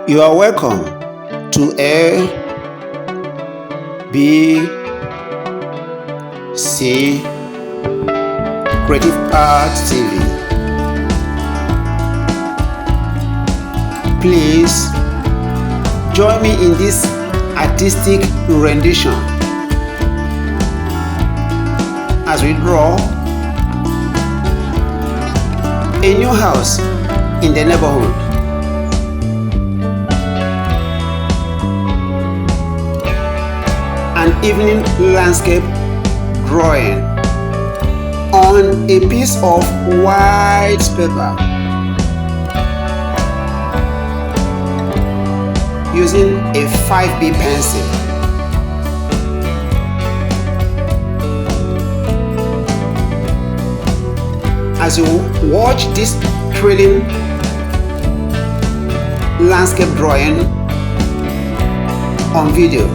You are welcome to ABC Creative Arts TV. Please join me in this artistic rendition as we draw a new house in the neighborhood. An evening landscape drawing on a piece of white paper using a 5B pencil. As you watch this thrilling landscape drawing on video,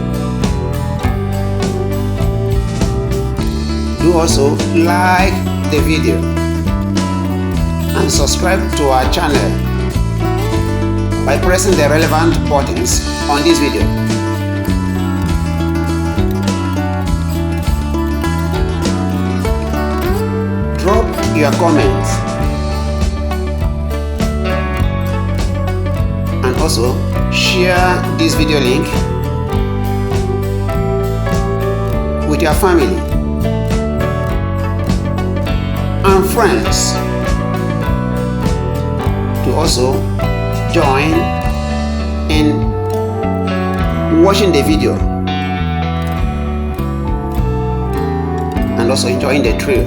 do also like the video and subscribe to our channel by pressing the relevant buttons on this video. Drop your comments and also share this video link with your family and friends to also join in watching the video and also enjoying the thrill.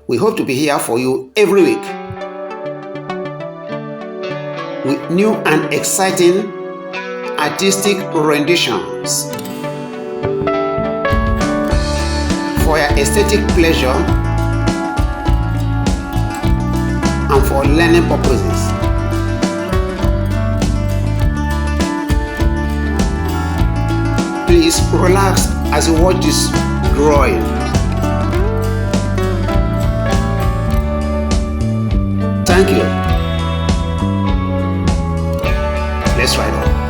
We hope to be here for you every week with new and exciting artistic renditions for your aesthetic pleasure and for learning purposes. Please relax as you watch this drawing. Thank you. Let's ride on.